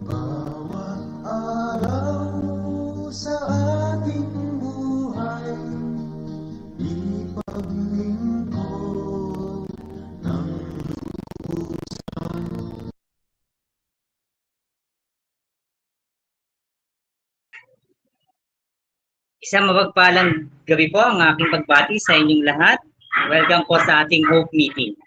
Bawat araw sa ating buhay, ipaglingkod ng Isang mapagpalang gabi po ang aking pagbati sa inyong lahat. Welcome po sa ating Hope Meeting.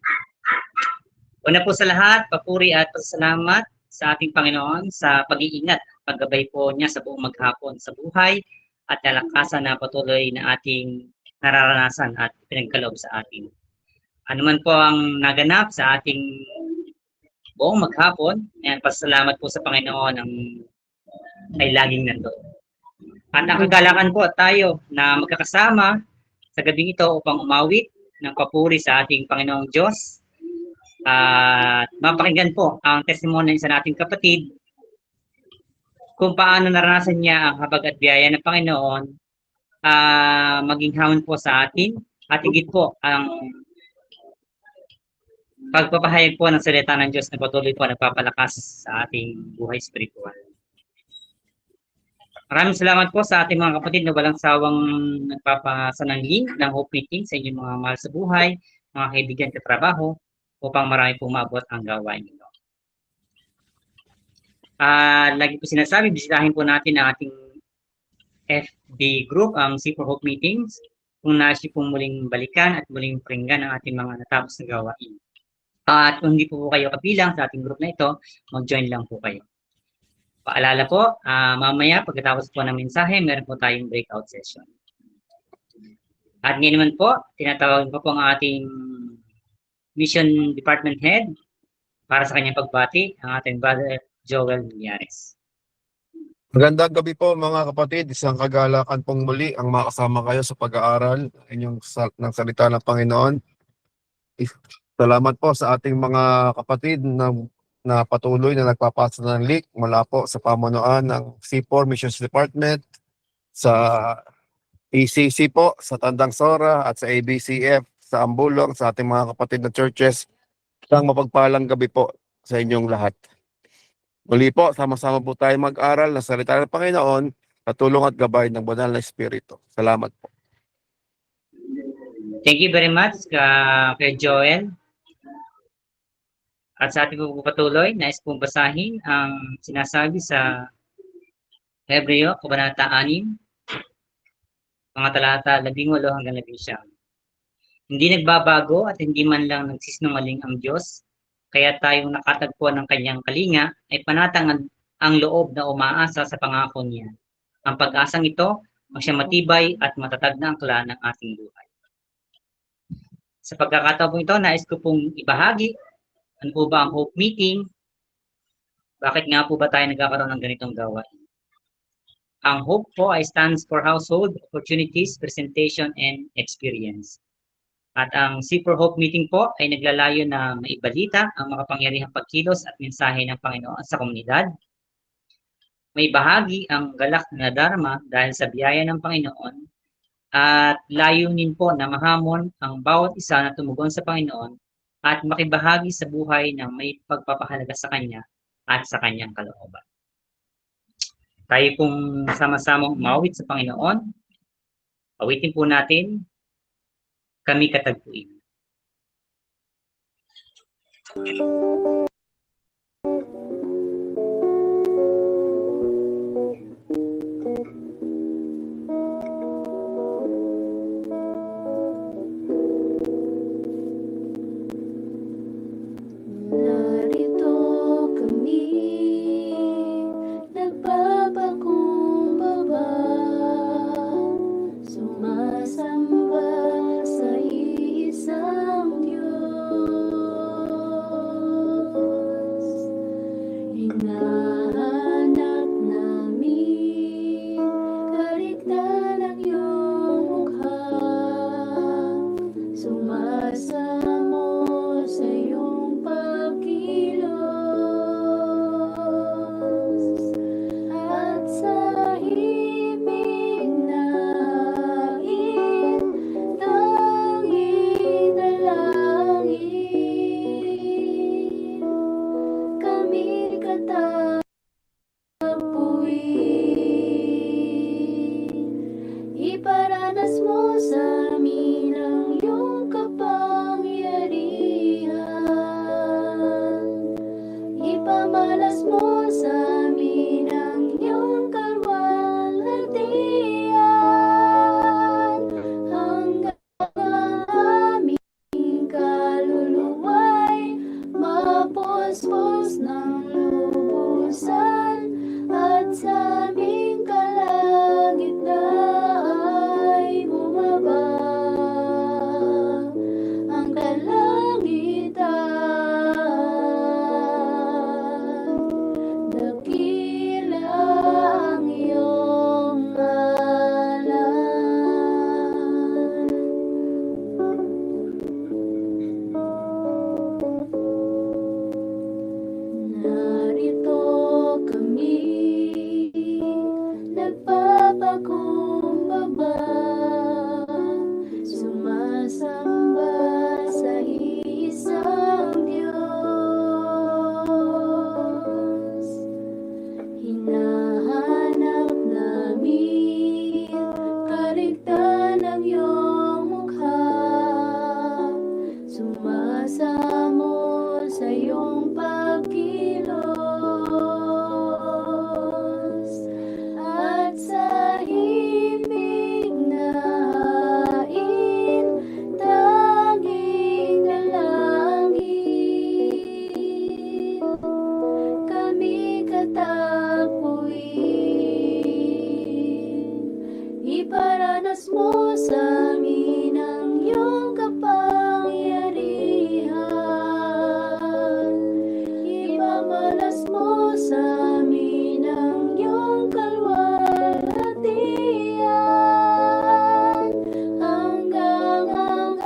Una po sa lahat, papuri at pasalamat sa ating Panginoon sa pag-iingat, paggabay po niya sa buong maghapon sa buhay at kalakasan na patuloy na ating nararanasan at pinagkaloob sa atin. Ano man po ang naganap sa ating buong maghapon, pasalamat po sa Panginoon ang ay laging nandoon. At ang kagalakan po tayo na magkakasama sa gabing ito upang umawit ng papuri sa ating Panginoong Diyos. At mapakinggan po ang testimony sa nating kapatid kung paano naranasan niya ang habag at biyaya ng Panginoon maging hamon po sa atin at higit po ang pagpapahayag po ng salita ng Diyos na patuloy po nagpapalakas sa ating buhay spiritual. Maraming salamat po sa ating mga kapatid na walang sawang nagpapasanangling ng Hope Meeting sa inyong mga mahal sa buhay, mga kaibigan katrabaho, upang marami po maabot ang gawain nito. Lagi po sinasabi, bisitahin po natin ang ating FB group, ang C4 Hope Meetings, kung nais pong muling balikan at muling pakinggan ang ating mga natapos na gawain. At kung hindi po kayo kabilang sa ating group na ito, mag-join lang po kayo. Paalala po, mamaya pagkatapos po ng mensahe, meron po tayong breakout session. At ngayon naman po, tinatawagan ko po ang ating Mission Department Head para sa kanyang pagbati, ang ating Brother Joel Millares. Magandang gabi po mga kapatid, isang kagalakan pong muli ang makasama kayo sa pag-aaral ng salita ng Panginoon. Salamat po sa ating mga kapatid na patuloy na nagpapasa ng link mula po sa pamunuan ng C4 Missions Department, sa ECC po, sa Tandang Sora at sa ABCF, sa Ambulong, sa ating mga kapatid na churches. Isang mapagpalang gabi po sa inyong lahat. Muli po, sama-sama po tayo mag-aral ng salita ng Panginoon sa tulong at gabay ng Banal na Espiritu. Salamat po. Thank you very much kay Joel. At sa ating pagpapatuloy, nais pong basahin ang sinasabi sa Hebreo, Kabanata 6, mga talata 18 hanggang 19. Hindi nagbabago at hindi man lang nagsisinungaling ang Diyos, kaya tayong nakatagpo ng kanyang kalinga ay panatang ang loob na umaasa sa pangako niya. Ang pag-asang ito ang siyang matibay at matatag na angkla ng ating buhay. Sa pagkakataon po ito, nais ko pong ibahagi ano po ba ang Hope Meeting? Bakit nga po ba tayo nagkakaroon ng ganitong gawain? Ang Hope po ay stands for Household, Opportunities, Presentation, and Experience. At ang C4 Hope Meeting po ay naglalayo na maibalita ang makapangyarihang pagkilos at mensahe ng Panginoon sa komunidad. May bahagi ang galak na dharma dahil sa biyaya ng Panginoon at layunin po na mahamon ang bawat isa na tumugon sa Panginoon at makibahagi sa buhay ng may pagpapahalaga sa Kanya at sa Kanyang kalooban. Tayo pong sama-samang umawit sa Panginoon. Awitin po natin, Kami Katagpuin. Iparanas mo sa amin ang iyong kapangyarihan. Ipamalas mo sa amin ang iyong kalwalhatian. Hanggang ang aming kaluluwa'y mapuspos ng lubusan, at sa aming kalagitnaan ay bumaba ang kalangitan. Dakila ang iyong ngalan. Narito kami, nagpapakumbaba, sumasamba sa isang Diyos. Hinahanap namin kaligtan ng iyong mukha, sumasamo sa iyong pagkilos, at sa himig na hain, tanging dalangin, kami katagpuin. Iparanas mo sa amin ang iyong kapangyarihan. Ipamalas mo sa amin ang iyong kalwalhatian. Hanggang ang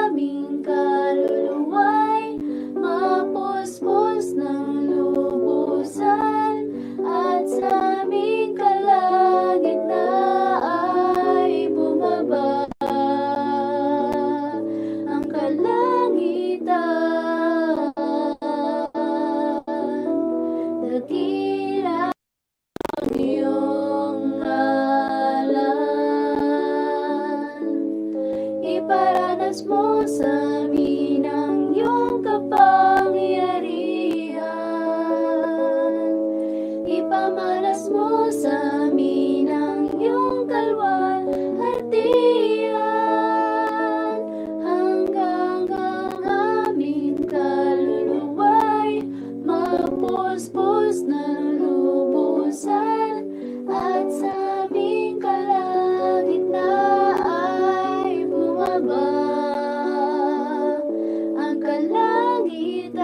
aming kaluluwa'y mapuspos ng lubusan, at sa aming kalagitnaan ay bumaba ang kalangitan. Dakila ang iyong ngalan. Iparanas mo sa amin ang iyong kapangyarihan. Ipamalas mo sa amin ang iyong kalwalhatian. Hanggang ang aming kaluluwa'y mapuspos ng lubusan, at sa aming kalagitnaan ay bumaba ang kalangitan.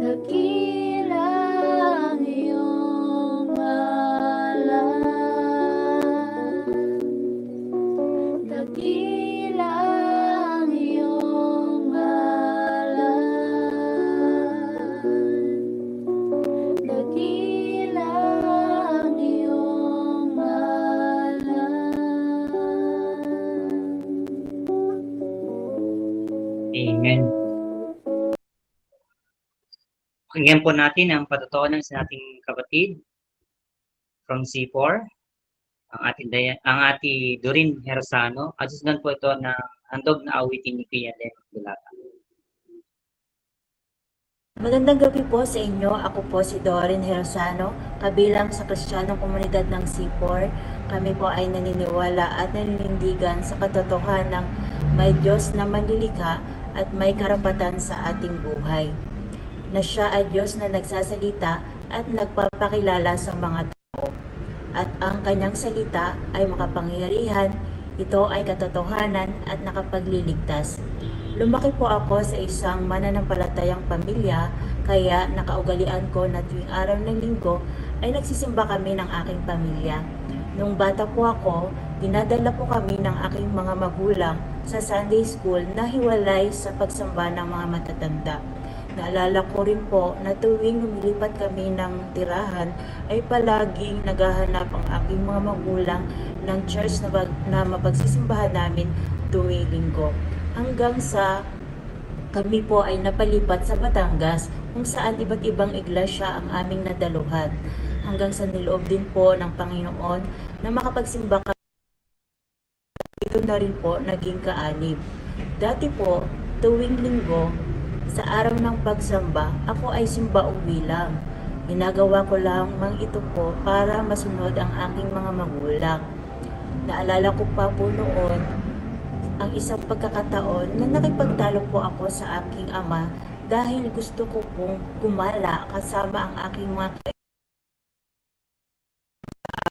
Dakila ang iyong ngalan. Dakila ang iyong ngalan. Dakila ang iyong ngalan. Amen. Pakinggan po natin ang patutunan sa ating kapatid from C4, ang ati Doreen Hersano, at susunod po ito na handog na awitin ni Pia Len Bulata. Magandang gabi po sa inyo. Ako po si Doreen Hersano, kabilang sa Kristiyanong Komunidad ng C4. Kami po ay naniniwala at naninindigan sa katotohanan ng may Diyos na manlilikha at may karapatan sa ating buhay, na siya ay Diyos na nagsasalita at nagpapakilala sa mga tao, at ang kanyang salita ay makapangyarihan. Ito ay katotohanan at nakapagliligtas. Lumaki po ako sa isang mananampalatayang pamilya, kaya nakaugalian ko na tuwing araw ng linggo ay nagsisimba kami ng aking pamilya. Nung bata po ako, dinadala po kami ng aking mga magulang sa Sunday school na hiwalay sa pagsamba ng mga matatanda. Naalala ko rin po na tuwing lumilipat kami ng tirahan ay palaging naghahanap ang aking mga magulang ng church na mapagsisimbahan namin tuwing linggo. Hanggang sa Kami po ay napalipat sa Batangas kung saan iba't ibang iglesia ang aming nadaluhan hanggang sa niloob din po ng Panginoon na makapagsimba kami. Ito na rin po naging kaanib. Dati po, tuwing linggo, sa araw ng pagsamba, ako ay simba-uwi lang. Ginagawa ko lamang ito po para masunod ang aking mga magulang. Naalala ko pa po noon ang isang pagkakataon na nakipagtalo po ako sa aking ama dahil gusto ko pong gumala kasama ang aking mga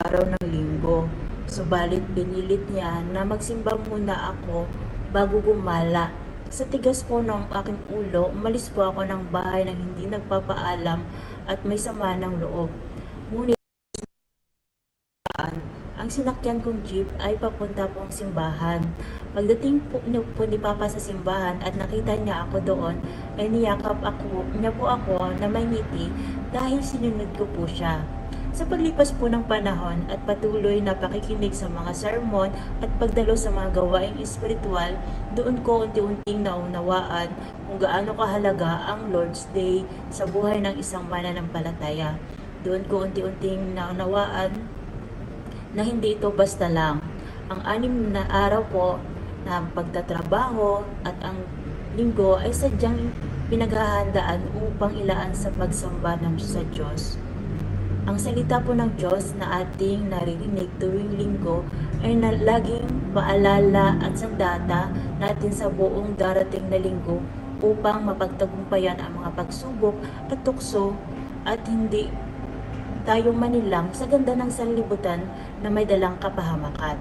araw ng linggo. Subalit pinilit niya na magsimba muna ako bago gumala. Sa tigas po ng aking ulo, umalis po ako ng bahay nang hindi nagpapaalam at may sama ng loob. Ngunit ang sinakyan kong jeep ay papunta pong simbahan. Pagdating po ni Papa sa simbahan at nakita niya ako doon, ay niyakap niya po ako na may ngiti dahil sinunod ko po siya. Sa paglipas po ng panahon at patuloy na pakikinig sa mga sermon at pagdalo sa mga gawaing espiritual, doon ko unti-unting naunawaan kung gaano kahalaga ang Lord's Day sa buhay ng isang mananampalataya. Doon ko unti-unting naunawaan na hindi ito basta lang. Ang 6 na araw po na pagtatrabaho at ang linggo ay sadyang pinaghahandaan upang ilaan sa pagsamba sa Diyos. Ang salita po ng Diyos na ating naririnig tuwing linggo ay laging paalala at sandata natin sa buong darating na linggo upang mapagtagumpayan ang mga pagsubok at tukso at hindi tayo manilang sa ganda ng sanlibutan na may dalang kapahamakan.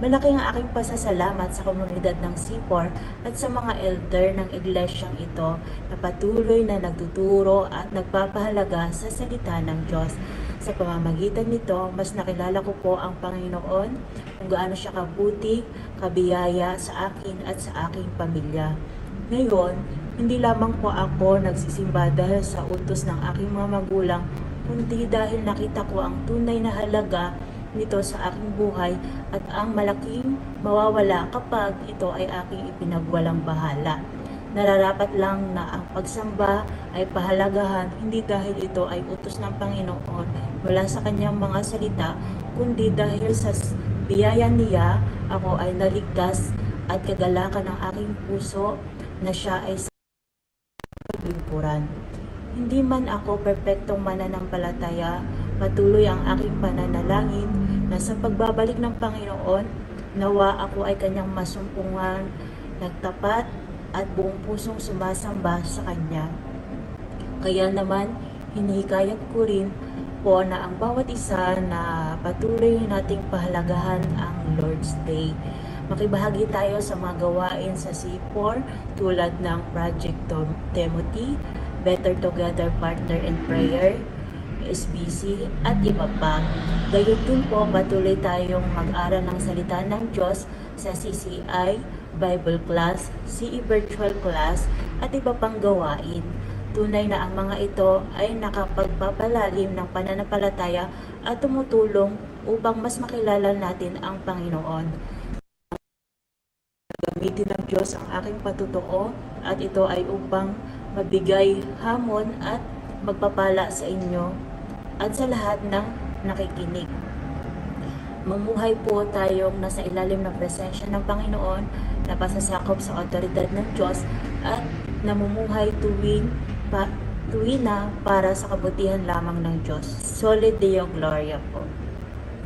Malaki ang aking pasasalamat sa komunidad ng C4 at sa mga elder ng iglesyang ito na patuloy na nagtuturo at nagpapahalaga sa salita ng Diyos. Sa pamamagitan nito, mas nakilala ko po ang Panginoon kung gaano siya kabuti, kabiyaya sa akin at sa aking pamilya. Ngayon, hindi lamang po ako nagsisimba dahil sa utos ng aking mga magulang, kundi dahil nakita ko ang tunay na halaga nito sa aking buhay at ang malaking mawawala kapag ito ay aking ipinagwalang bahala. Nararapat lang na ang pagsamba ay pahalagahan hindi dahil ito ay utos ng Panginoon mula sa kanyang mga salita, kundi dahil sa biyaya niya ako ay naligtas at kagalakan ng aking puso na siya ay sa paglingkuran. Hindi man ako perpektong mananampalataya, patuloy ang aking pananalangin na sa pagbabalik ng Panginoon, nawa ako ay kanyang masumpungan, nagtapat at buong pusong sumasamba sa Kanya. Kaya naman, hinihikayat ko rin po na ang bawat isa na patuloy nating pahalagahan ang Lord's Day. Makibahagi tayo sa mga gawain sa C4 tulad ng Project Timothy, Better Together Partner in Prayer, SBC at iba pa. Gayon din po patuloy tayong mag-aral ng salita ng Diyos sa CCI, Bible class, CE virtual class at iba pang gawain. Tunay na ang mga ito ay nakapagpapalalim ng pananampalataya at tumutulong upang mas makilala natin ang Panginoon. Gamitin ng Diyos ang aking patutuo at ito ay upang mabigay hamon at magpapala sa inyo at sa lahat ng nakikinig. Mamuhay po tayong nasa ilalim ng presensya ng Panginoon na pasasakop sa otoridad ng Diyos at namumuhay tuwing na para sa kabutihan lamang ng Diyos. Soli Deo Gloria po.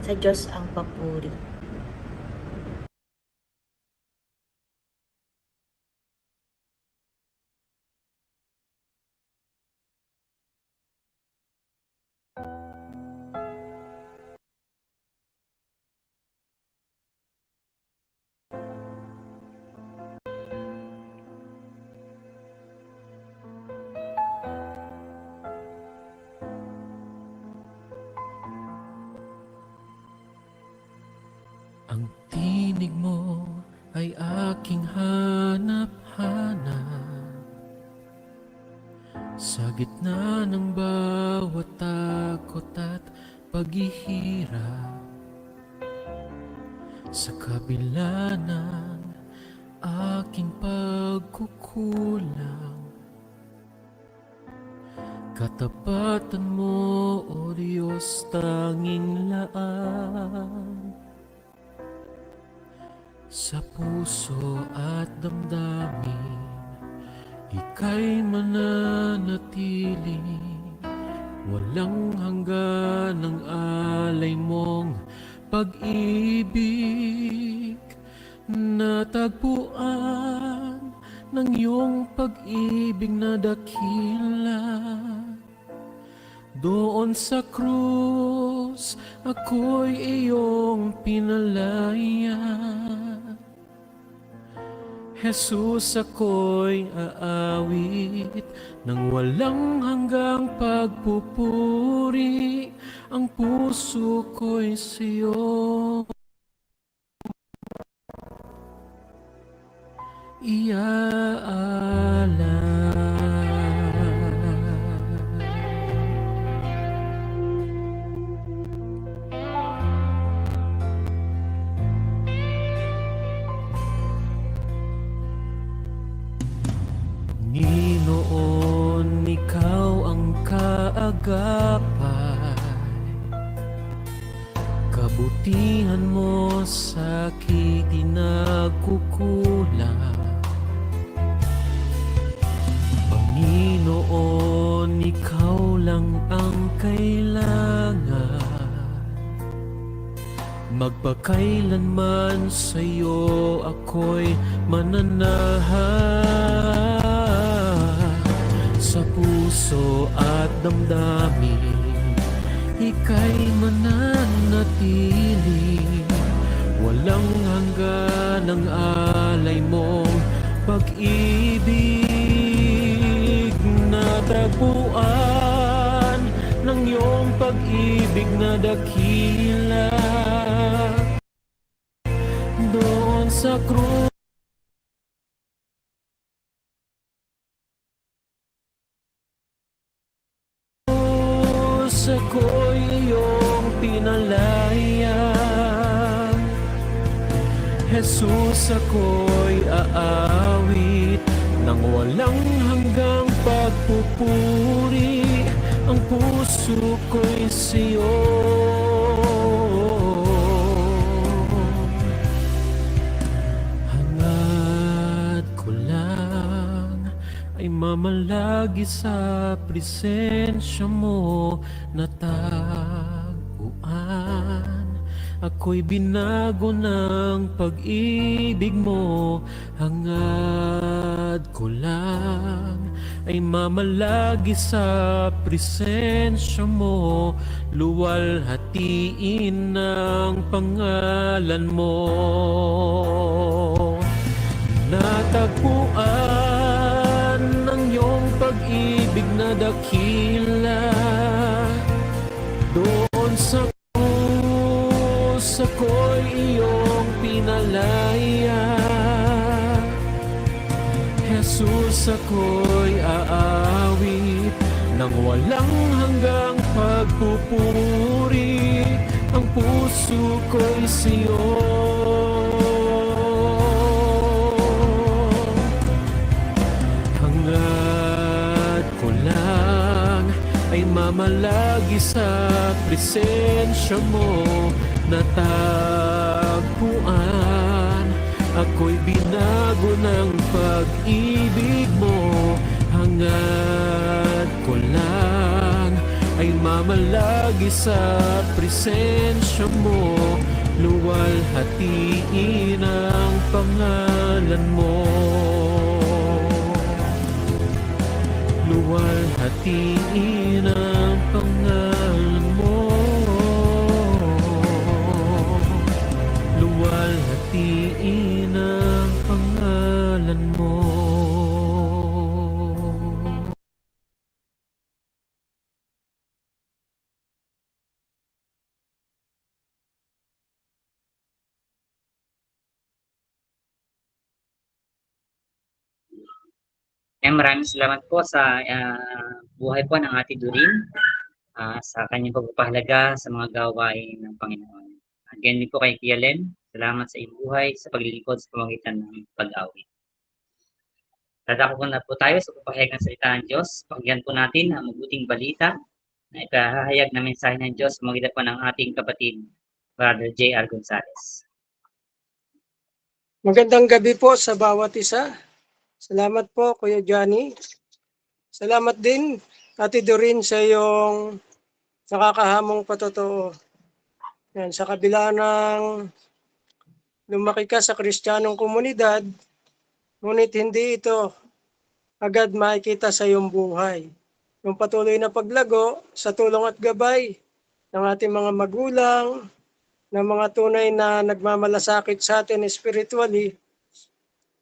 Sa Diyos ang papuri. Ang tinig mo ay aking hanap-hanap sa gitna ng bawat takot at paghihirap. Sa kabila ng aking pagkukulang. Katapatan mo, O Diyos, tanging laan. Sa puso at damdamin, ika'y mananatili. Walang hanggan ang alay mong pag-ibig. Natagpuan ng iyong pag-ibig na dakila. Doon sa krus, ako'y iyong pinalaya. Jesus, ako'y aawit ng walang hanggang pagpupuri. Ang puso ko'y sa'yo iaalay. Panginoon, ikaw ang kaagapay. Kabutihan mo sa'kin di nagkukulang. Panginoon, ikaw lang ang kailangan. Magpakailanman sa'yo ako'y mananahan. Sa puso at damdamin, ika'y mananatili. Walang hanggan ang alay mong pag-ibig. Natagpuan ng iyong pag-ibig na dakila. Doon sa krus, ako'y iyong pinalaya. Jesus, ako'y aawit ng walang hanggang pagpupuri. Ang puso ko'y sa'yo hangad ko lang ay mamalagi sa presensya mo. Natagpuan, ako'y binago ng pag-ibig mo. Hangad ko lang ay mamalagi sa presensya mo. Luwalhatiin ang pangalan mo. Natagpuan ng iyong pag-ibig na dakila. Doon sa krus, ako'y iyong pinalaya. Jesus, ako'y aawit ng walang hanggang pagpupuri. Ang puso ko'y sa'yo hangad ko lang ay mamalagi sa presensya mo. Natagpuan, ako'y binago ng pag-ibig mo. Hangad ko lang ay mamalagi sa presensya mo. Luwalhatiin ang pangalan mo. Luwalhatiin ang pangalan mo. Luwalhatiin ang pangalan mo. Maraming salamat po sa buhay po ng Ate Doreen, sa kanyang pagpapahalaga sa mga gawain ng Panginoon. Again din po kay Tia Len, salamat sa iyong buhay sa paglilingkod sa pamamagitan ng pag-awit. Dadako po na po tayo sa papahayag ng salita ng Diyos. Pakinggan po natin ang mabuting balita na ipahahayag na mensahe ng Diyos sa pamamagitan po ng ating kapatid, Brother J.R. Gonzales. Magandang gabi po sa bawat isa. Salamat po, Kuya Johnny. Salamat din, Ate Doreen, sa iyong nakakahamong patotoo. Yan, sa kabila ng lumaki ka sa Kristiyanong komunidad, ngunit hindi ito agad makikita sa iyong buhay. Yung patuloy na paglago sa tulong at gabay ng ating mga magulang, ng mga tunay na nagmamalasakit sa atin spiritually,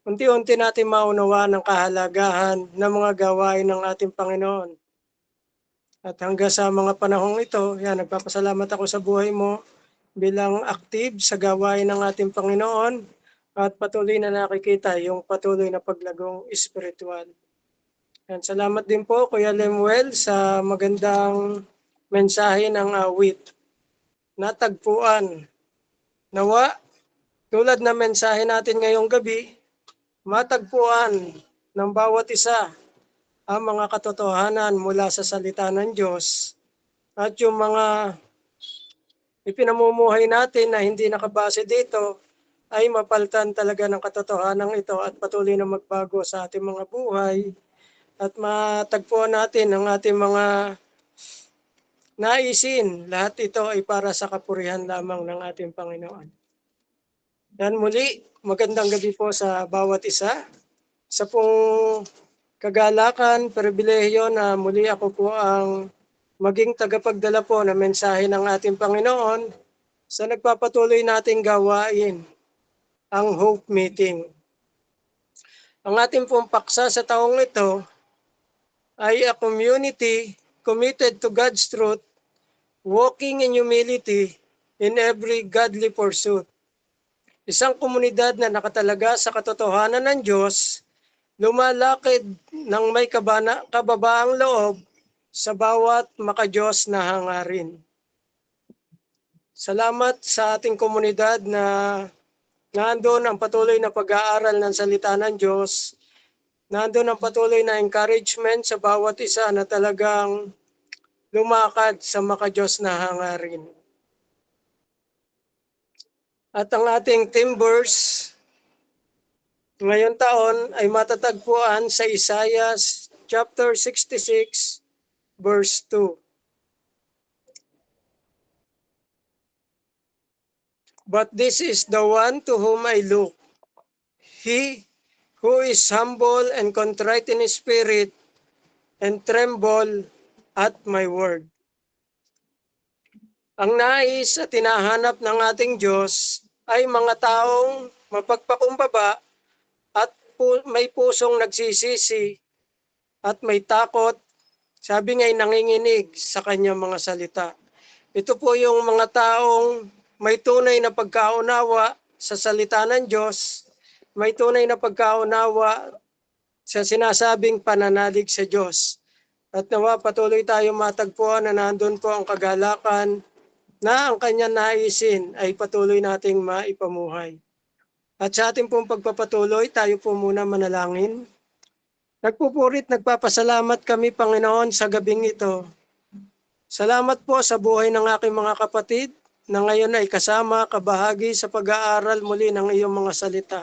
unti-unti natin maunawa ng kahalagahan ng mga gawain ng ating Panginoon. At hanggang sa mga panahong ito, yan, nagpapasalamat ako sa buhay mo bilang active sa gawain ng ating Panginoon at patuloy na nakikita yung patuloy na paglagong spiritual. Yan, salamat din po, Kuya Lemuel, sa magandang mensahe ng awit. Natagpuan. Nawa, tulad na mensahe natin ngayong gabi, matagpuan ng bawat isa ang mga katotohanan mula sa salita ng Diyos at yung mga ipinamumuhay natin na hindi nakabase dito ay mapalitan talaga ng katotohanan ito at patuloy na magbago sa ating mga buhay at matagpuan natin ang ating mga naisin. Lahat ito ay para sa kapurihan lamang ng ating Panginoon. Yan muli, magandang gabi po sa bawat isa. Sa pong kagalakan, pribilehiyo na muli ako po ang maging tagapagdala po ng mensahe ng ating Panginoon sa nagpapatuloy nating gawain, ang Hope Meeting. Ang ating pong paksa sa taong ito ay a community committed to God's truth, walking in humility in every godly pursuit. Isang komunidad na nakatalaga sa katotohanan ng Diyos, lumalakid ng may kababaang loob sa bawat makadiyos na hangarin. Salamat sa ating komunidad na nandoon ang patuloy na pag-aaral ng salita ng Diyos, nandoon ang patuloy na encouragement sa bawat isa na talagang lumakad sa makadiyos na hangarin. At ang ating timbers ngayon taon ay matatagpuan sa Isaiah chapter 66 verse 2. But this is the one to whom I look, he who is humble and contrite in spirit and tremble at my word. Ang nais at tinahanap ng ating Diyos ay mga taong mapagpakumbaba at may pusong nagsisisi at may takot, sabi nga'y nanginginig sa kanyang mga salita. Ito po yung mga taong may tunay na pagkaunawa sa salita ng Diyos, may tunay na pagkaunawa sa sinasabing pananalig sa Diyos. At nawa patuloy tayo matagpuan na nandun po ang kagalakan na ang kanyang naisin ay patuloy nating maipamuhay. At sa ating pong pagpapatuloy, tayo po muna manalangin. Nagpupurit, nagpapasalamat kami, Panginoon, sa gabing ito. Salamat po sa buhay ng aking mga kapatid na ngayon ay kasama, kabahagi sa pag-aaral muli ng iyong mga salita.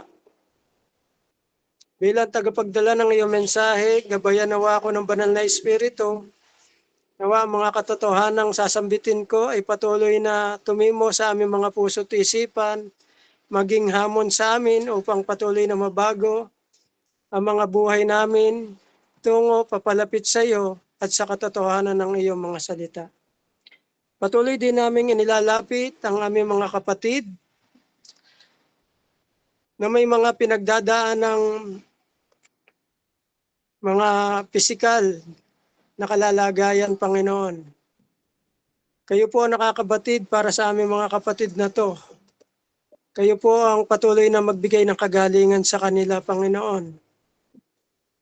Bilang tagapagdala ng iyong mensahe, gabayan nawa ako ng banal na Espiritu. Nawa mga katotohanang sasambitin ko ay patuloy na tumimo sa aming mga puso at isipan, maging hamon sa amin upang patuloy na mabago ang mga buhay namin tungo papalapit sa iyo at sa katotohanan ng iyong mga salita. Patuloy din namin inilalapit ang aming mga kapatid na may mga pinagdadaan ng mga pisikal na kalalagayan, Panginoon. Kayo po ang nakakabatid para sa aming mga kapatid na to. Kayo po ang patuloy na magbigay ng kagalingan sa kanila, Panginoon.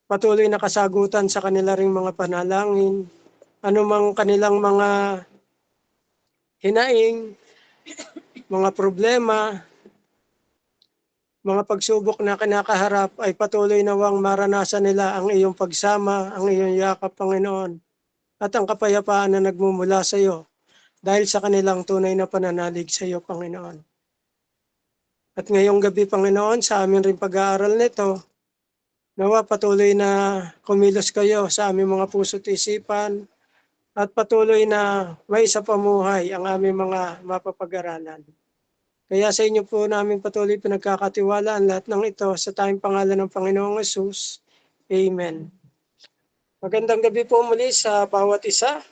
Patuloy na kasagutan sa kanila ring mga panalangin, anumang kanilang mga hinaing, mga problema, mga pagsubok na kinakaharap ay patuloy nawang maranasan nila ang iyong pagsama, ang iyong yakap, Panginoon, at ang kapayapaan na nagmumula sa iyo dahil sa kanilang tunay na pananalig sa iyo, Panginoon. At ngayong gabi, Panginoon, sa amin rin pag-aaral nito, nawa patuloy na kumilos kayo sa aming mga puso't isipan at patuloy na may sa pamuhay ang aming mga mapapag-aralan. Kaya sa inyo po namin patuloy pinagkakatiwalaan lahat ng ito sa tayong pangalan ng Panginoong Hesus. Amen. Magandang gabi po muli sa bawat isa.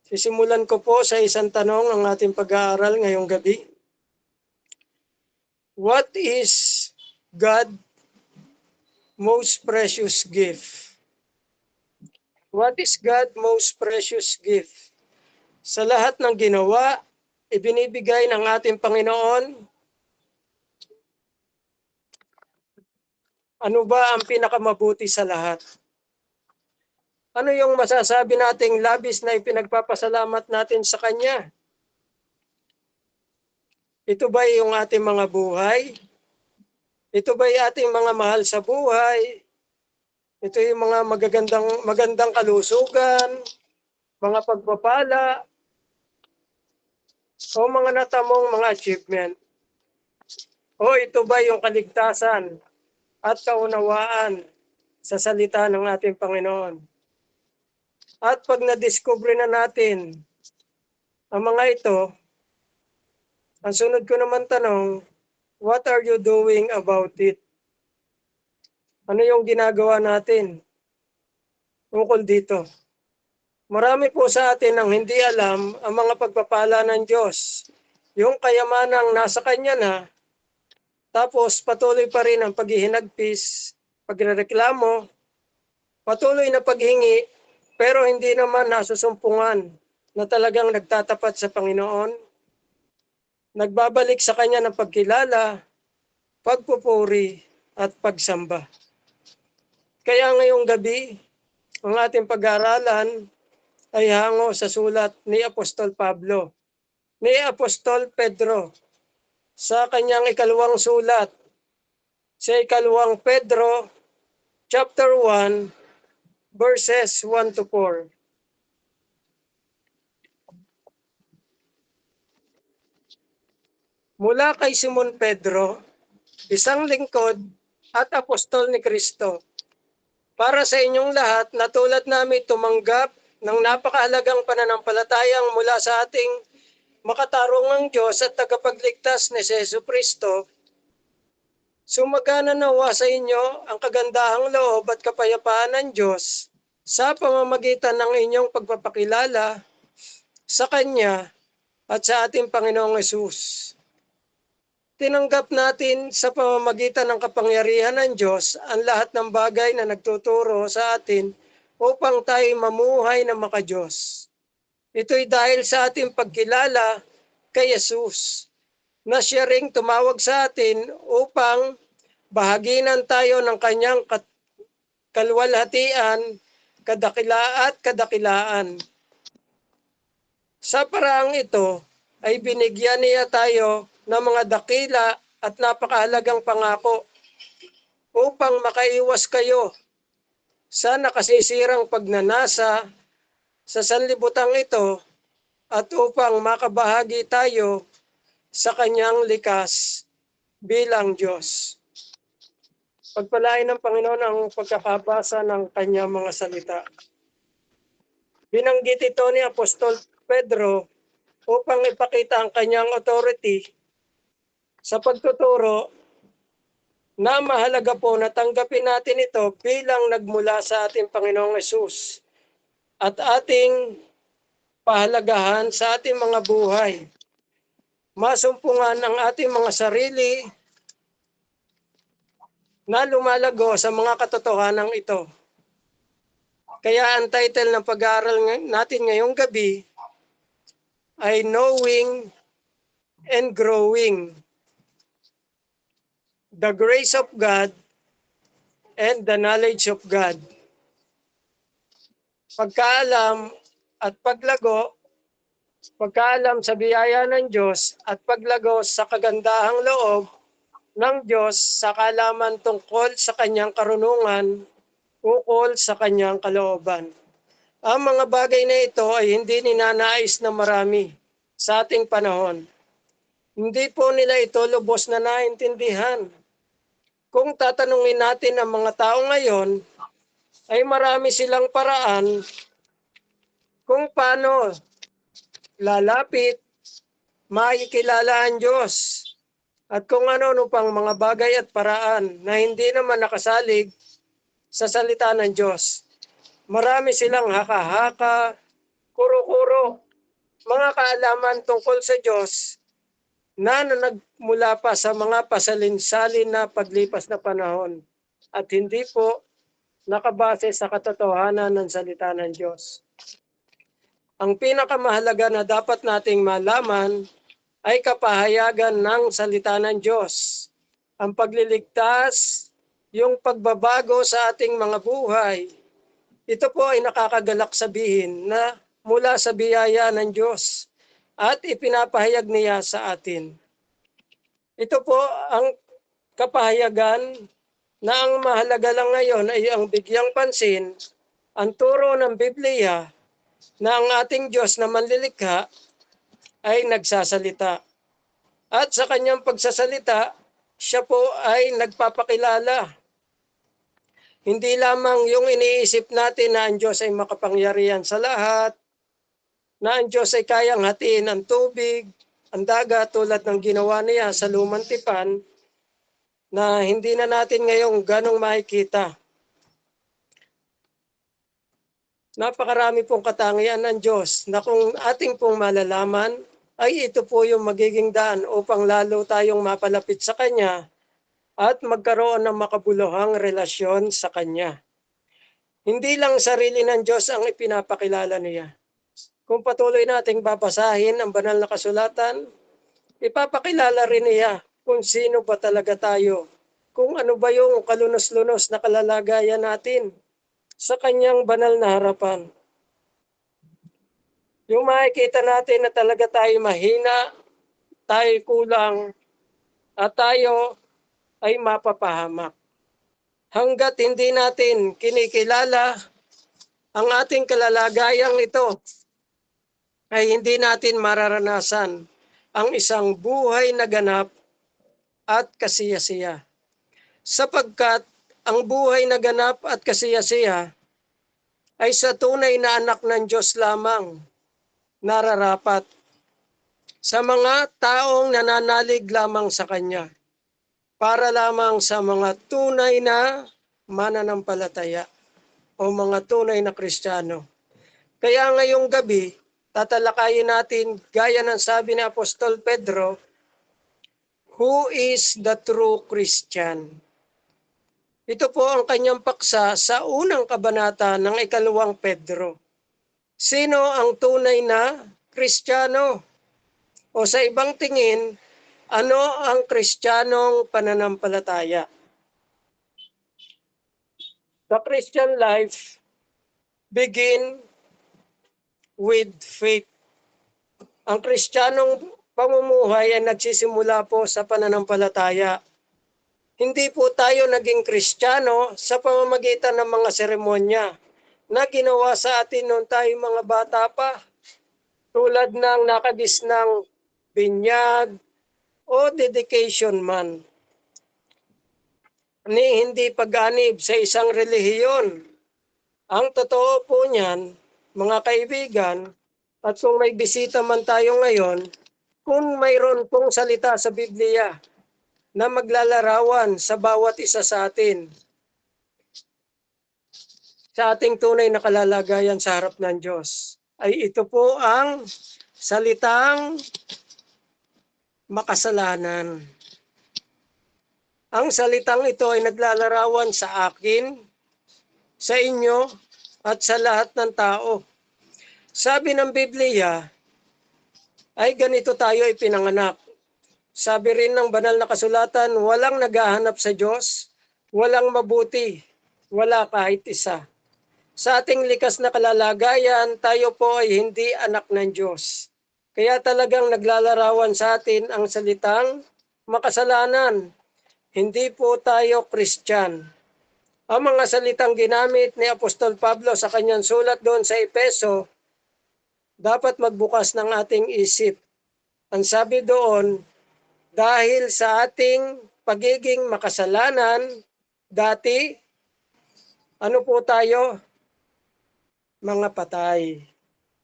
Sisimulan ko po sa isang tanong ang ating pag-aaral ngayong gabi. What is God most precious gift? What is God most precious gift? Sa lahat ng ginawa, ibinibigay ng ating Panginoon, ano ba ang pinakamabuti sa lahat? Ano yung masasabi nating labis na ipinagpapasalamat natin sa Kanya? Ito ba yung ating mga buhay? Ito ba yung ating mga mahal sa buhay? Ito yung mga magandang kalusugan, mga pagpapala, o mga natamong mga achievement? O ito ba yung kaligtasan at kaunawaan sa salita ng ating Panginoon? At pag na-discover na natin ang mga ito, ang sunod ko naman tanong, what are you doing about it? Ano yung ginagawa natin ukol dito? Marami po sa atin ang hindi alam ang mga pagpapala ng Diyos. Yung kayamanang nasa Kanya na, tapos patuloy pa rin ang paghihinagpis, pagrereklamo, patuloy na paghingi, pero hindi naman nasusumpungan na talagang nagtatapat sa Panginoon. Nagbabalik sa Kanya ng pagkilala, pagpupuri, at pagsamba. Kaya ngayong gabi, ang ating pag-aaralan ay hango sa sulat ni Apostol Pablo, ni Apostol Pedro, sa kanyang ikalawang sulat, sa ikalawang Pedro, chapter 1, verses 1 to 4. Mula kay Simon Pedro, isang lingkod at apostol ni Kristo, para sa inyong lahat na tulad namin tumanggap ng napakahalagang pananampalatayang mula sa ating makatarungang Diyos at tagapagligtas ni Jesucristo, sumagana nawa sa inyo ang kagandahang loob at kapayapaan ng Diyos sa pamamagitan ng inyong pagpapakilala sa Kanya at sa ating Panginoong Hesus. Tinanggap natin sa pamamagitan ng kapangyarihan ng Diyos ang lahat ng bagay na nagtuturo sa atin upang tayo mamuhay na maka-Diyos. Ito'y dahil sa ating pagkilala kay Jesus, na siya ring tumawag sa atin upang bahaginan tayo ng kanyang kaluwalhatian, kadakilaan. Sa paraang ito ay binigyan niya tayo ng mga dakila at napakahalagang pangako upang makaiwas kayo sa nakasisirang pagnanasa sa sanlibutan ito at upang makabahagi tayo sa kanyang likas bilang Diyos. Pagpalain ng Panginoon ang pagkakabasa ng kanyang mga salita. Binanggit ito ni Apostol Pedro upang ipakita ang kanyang authority sa pagtuturo na mahalaga po na tanggapin natin ito bilang nagmula sa ating Panginoong Hesus at ating pahalagahan sa ating mga buhay. Masumpungan ang ating mga sarili na lumalago sa mga katotohanan ito. Kaya ang title ng pag-aaral natin ngayong gabi ay Knowing and Growing. The Grace of God and the Knowledge of God. Pagkaalam at paglago pagkaalam sa biyaya ng Diyos at paglagos sa kagandahang loob ng Diyos sa kaalaman tungkol sa kanyang karunungan, ukol sa kanyang kalooban. Ang mga bagay na ito ay hindi ninanais na marami sa ating panahon. Hindi po nila ito lubos na naintindihan. Kung tatanungin natin ang mga tao ngayon, ay marami silang paraan kung paano lalapit, makikilala ang Diyos, at kung ano-ano pang mga bagay at paraan na hindi naman nakasalig sa salita ng Diyos. Marami silang haka-haka, kuro-kuro, mga kaalaman tungkol sa Diyos na nagmula pa sa mga pasalin-salin na paglipas na panahon at hindi po nakabase sa katotohanan ng salita ng Diyos. Ang pinakamahalaga na dapat nating malaman ay kapahayagan ng salita ng Diyos. Ang pagliligtas, yung pagbabago sa ating mga buhay, ito po ay nakakagalak sabihin na mula sa biyaya ng Diyos at ipinapahayag niya sa atin. Ito po ang kapahayagan na ang mahalaga lang ngayon ay ang bigyang pansin, ang turo ng Biblia na ang ating Diyos na manlilikha ay nagsasalita. At sa kanyang pagsasalita, siya po ay nagpapakilala. Hindi lamang yung iniisip natin na ang Diyos ay makapangyarihan sa lahat, na ang Diyos ay kayang hatiin ang tubig, ang dagat tulad ng ginawa niya sa lumang tipan, na hindi na natin ngayong ganong makikita. Napakarami pong katangian ng Diyos na kung ating pong malalaman, ay ito po yung magiging daan upang lalo tayong mapalapit sa Kanya at magkaroon ng makabuluhang relasyon sa Kanya. Hindi lang sarili ng Diyos ang ipinapakilala niya. Kung patuloy nating babasahin ang banal na kasulatan, ipapakilala rin niya kung sino ba talaga tayo, kung ano ba yung kalunos-lunos na kalalagayan natin sa kanyang banal na harapan. Yung makikita natin na talaga tayo mahina, tayo kulang, at tayo ay mapapahamak. Hanggat hindi natin kinikilala ang ating kalalagayang ito, ay hindi natin mararanasan ang isang buhay na ganap at kasiyasiya. Sapagkat ang buhay na ganap at kasiyasiya ay sa tunay na anak ng Diyos lamang nararapat, sa mga taong nananalig lamang sa Kanya, para lamang sa mga tunay na mananampalataya o mga tunay na Kristiyano. Kaya ngayong gabi, tatalakayin natin, gaya ng sabi ni Apostol Pedro, who is the true Christian? Ito po ang kanyang paksa sa unang kabanata ng 2 Pedro. Sino ang tunay na Kristiyano? O sa ibang tingin, ano ang Kristiyanong pananampalataya? The Christian life begin with faith. Ang Kristiyanong pamumuhay ay nagsisimula po sa pananampalataya. Hindi po tayo naging Kristiyano sa pamamagitan ng mga seremonya na ginawa sa atin noon tayo mga bata pa, tulad ng nakadis ng binyag o dedication man. Hindi pag-anib sa isang relihiyon. Ang totoo po niyan, mga kaibigan, at kung may bisita man tayo ngayon, kung mayroon pong salita sa Biblia na maglalarawan sa bawat isa sa atin, sa ating tunay na kalalagayan sa harap ng Diyos, ay ito po ang salitang makasalanan. Ang salitang ito ay naglalarawan sa akin, sa inyo, at sa lahat ng tao. Sabi ng Biblia, ay ganito tayo ipinanganak. Sabi rin ng banal na kasulatan, walang naghahanap sa Diyos, walang mabuti, wala kahit isa. Sa ating likas na kalalagayan, tayo po ay hindi anak ng Diyos. Kaya talagang naglalarawan sa atin ang salitang makasalanan. Hindi po tayo Christian. Ang mga salitang ginamit ni Apostol Pablo sa kanyang sulat doon sa Epeso, dapat magbukas ng ating isip. Ang sabi doon, dahil sa ating pagiging makasalanan, dati, ano po tayo? Mga patay.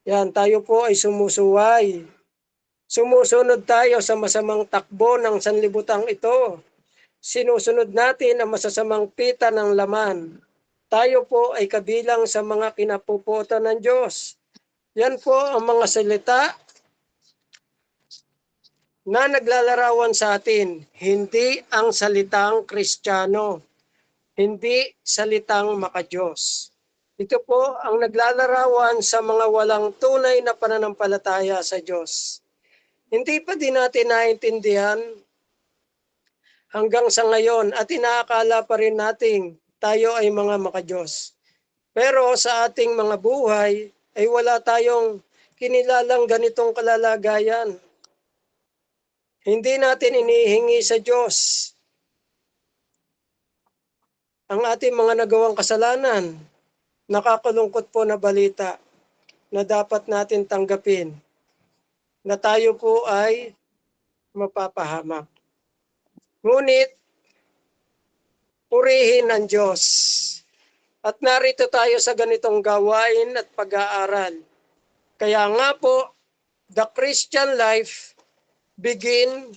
Yan, tayo po ay sumusuway. Sumusunod tayo sa masamang takbo ng sanlibutan ito. Sinusunod natin ang masasamang pita ng laman. Tayo po ay kabilang sa mga kinapupuotan ng Diyos. Yan po ang mga salita na naglalarawan sa atin. Hindi ang salitang Kristiyano. Hindi salitang makadiyos. Ito po ang naglalarawan sa mga walang tunay na pananampalataya sa Diyos. Hindi pa din natin naintindihan hanggang sa ngayon at inaakala pa rin nating tayo ay mga makadiyos. Pero sa ating mga buhay ay wala tayong kinilalang ganitong kalalagayan. Hindi natin inihingi sa Diyos ang ating mga nagawang kasalanan. Nakakalungkot po na balita na dapat natin tanggapin na tayo po ay mapapahamak. Ngunit, purihin ang Diyos. At narito tayo sa ganitong gawain at pag-aaral. Kaya nga po, the Christian life begin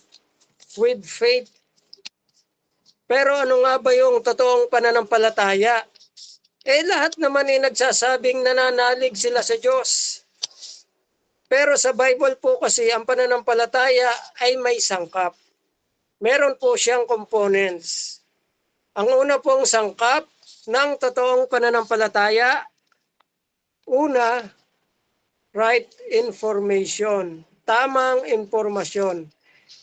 with faith. Pero ano nga ba yung totoong pananampalataya? Lahat naman ay nagsasabing nananalig sila sa Diyos. Pero sa Bible po kasi ang pananampalataya ay may sangkap. Meron po siyang components. Ang una pong sangkap ng totoong pananampalataya, una, right information. Tamang impormasyon.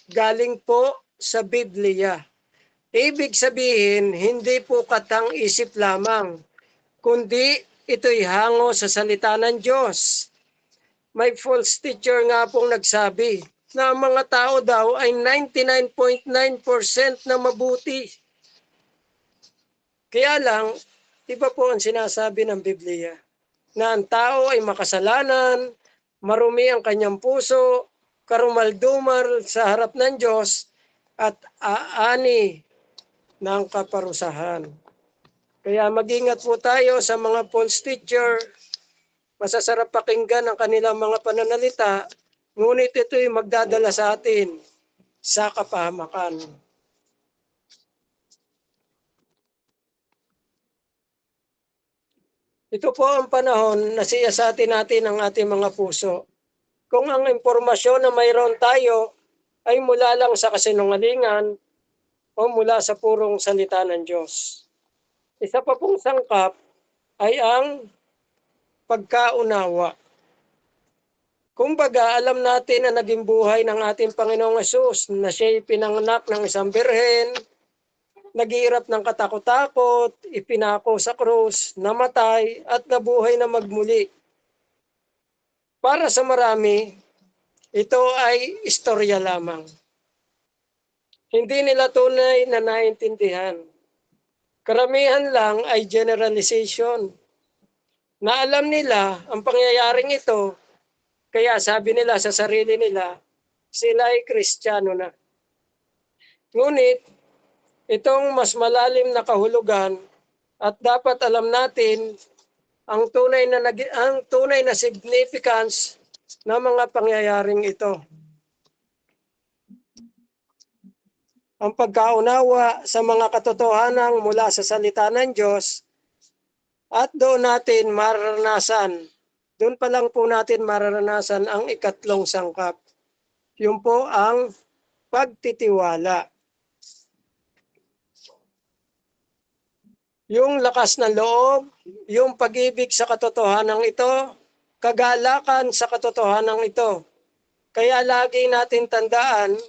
Galing po sa Biblia. Ibig sabihin, hindi po katang isip lamang, kundi ito'y hango sa salita ng Diyos. May false teacher nga pong nagsabi na ang mga tao daw ay 99.9% na mabuti. Kaya lang, iba po ang sinasabi ng Biblia, na ang tao ay makasalanan, marumi ang kanyang puso, karumaldumal sa harap ng Diyos, at aani ng kaparusahan. Kaya mag-ingat po tayo sa mga false teacher. Masasarap pakinggan ang kanilang mga pananalita, ngunit ito'y magdadala sa atin sa kapahamakan. Ito po ang panahon na siyasatin natin ang ating mga puso. Kung ang impormasyon na mayroon tayo ay mula lang sa kasinungalingan o mula sa purong salita ng Diyos. Isa pa pong sangkap ay ang pagkaunawa. Kumbaga, alam natin na naging buhay ng ating Panginoong Hesus na siya'y pinanganak ng isang birhen, naghihirap ng katakot-takot, ipinako sa krus, namatay at nabuhay na magmuli. Para sa marami, ito ay istorya lamang. Hindi nila tunay na naintindihan. Karamihan lang ay generalization. Na alam nila ang pangyayaring ito, kaya sabi nila sa sarili nila, sila ay Kristiyano na. Ngunit, itong mas malalim na kahulugan at dapat alam natin ang tunay na significance ng mga pangyayaring ito. Ang pagkaunawa sa mga katotohanan mula sa salita ng Diyos at doon natin mararanasan, doon pa lang po natin mararanasan ang ikatlong sangkap. Yun po ang pagtitiwala. Yung lakas ng loob, yung pag-ibig sa katotohanan ito, kagalakan sa katotohanan ito. Kaya lagi natin tandaan,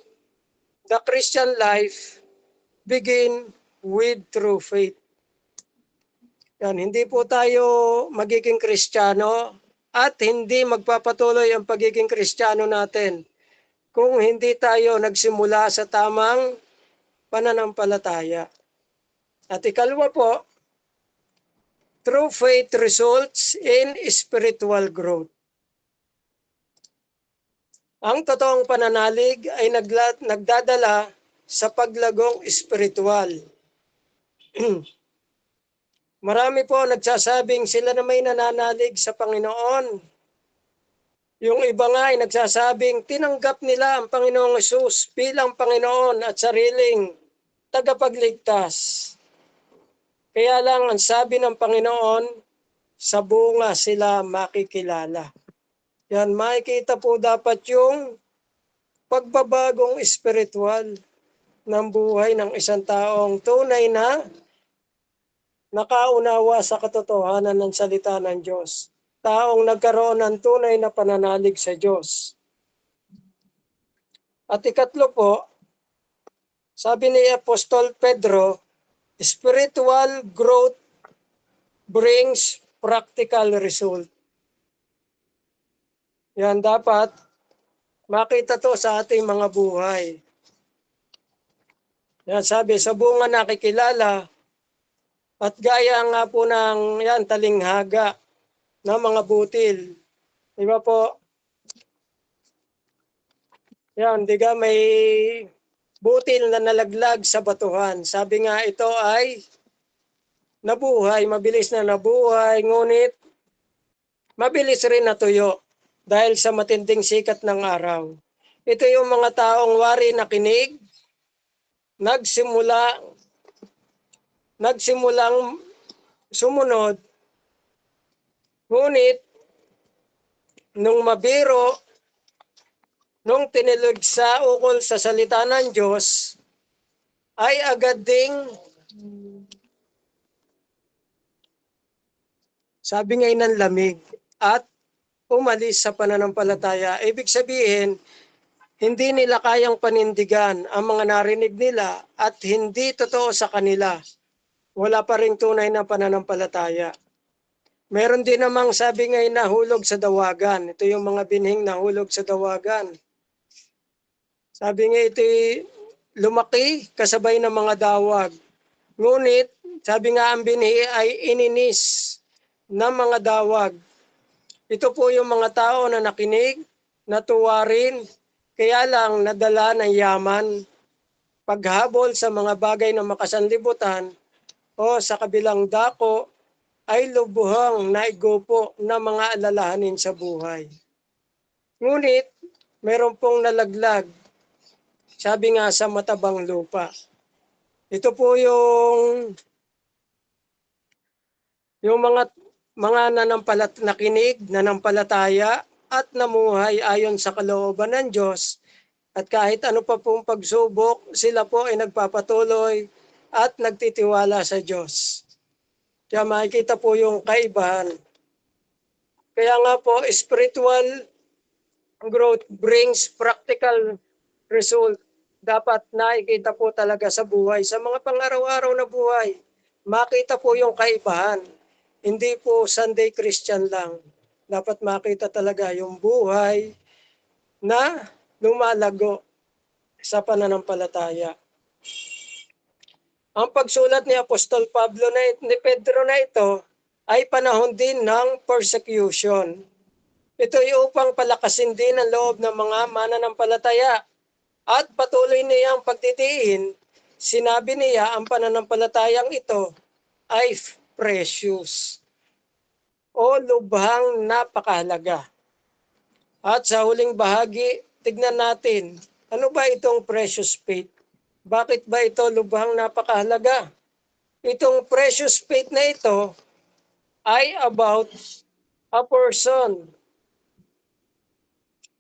the Christian life begin with true faith. Yan, hindi po tayo magiging Kristiyano at hindi magpapatuloy ang pagiging Kristiyano natin kung hindi tayo nagsimula sa tamang pananampalataya. At ikalwa po, true faith results in spiritual growth. Ang totoong pananalig ay nagdadala sa paglagong espiritual. Marami po nagsasabing sila na may nananalig sa Panginoon. Yung iba nga ay nagsasabing tinanggap nila ang Panginoong Hesus bilang Panginoon at sariling tagapagligtas. Kaya lang ang sabi ng Panginoon, sa bunga sila makikilala. Yan, makikita po dapat yung pagbabagong espiritual ng buhay ng isang taong tunay na nakaunawa sa katotohanan ng salita ng Diyos. Taong nagkaroon ng tunay na pananalig sa Diyos. At ikatlo po, sabi ni Apostol Pedro, spiritual growth brings practical result. Yan, dapat makita to sa ating mga buhay. Yan, sabi, sa bunga nakikilala at gaya nga po ng yan, talinghaga na mga butil. Di ba po? Yan, diga may butil na nalaglag sa batuhan. Sabi nga ito ay nabuhay, mabilis na nabuhay, ngunit mabilis rin natuyo dahil sa matinding sikat ng araw. Ito yung mga taong wari nakinig, nagsimulang sumunod, ngunit nung mabiro, nung tinilig sa ukol sa salita ng Diyos, ay agad ding, sabi nga ng lamig, at umalis sa pananampalataya. Ibig sabihin, hindi nila kayang panindigan ang mga narinig nila at hindi totoo sa kanila. Wala pa ring tunay na pananampalataya. Meron din namang sabi nga nahulog sa dawagan. Ito yung mga binhing nahulog sa dawagan. Sabi nga ito lumaki kasabay ng mga dawag. Ngunit sabi nga ang binhi ay ininis ng mga dawag. Ito po yung mga tao na nakinig, natuwa rin, kaya lang nadala ng yaman, paghabol sa mga bagay na makasanlibutan o sa kabilang dako ay lubuhang naigupo na mga alalahanin sa buhay. Ngunit meron pong nalaglag, sabi nga sa matabang lupa. Ito po yung mga nakinig, nanampalataya at namuhay ayon sa kalooban ng Diyos. At kahit ano pa pong pagsubok, sila po ay nagpapatuloy at nagtitiwala sa Diyos. Kaya makikita po yung kaibahan. Kaya nga po, spiritual growth brings practical result. Dapat nakikita po talaga sa buhay, sa mga pang-araw-araw na buhay. Makita po yung kaibahan. Hindi po Sunday Christian lang. Dapat makita talaga yung buhay na lumalago sa pananampalataya. Ang pagsulat ni Apostol Pablo ni Pedro na ito ay panahon din ng persecution. Ito ay upang palakasin din ang loob ng mga mananampalataya at patuloy niyang pagtitiin. Sinabi niya ang pananampalatayang ito ay precious o lubhang napakahalaga. At sa huling bahagi, tignan natin, ano ba itong precious faith? Bakit ba ito lubhang napakahalaga? Itong precious faith na ito ay about a person.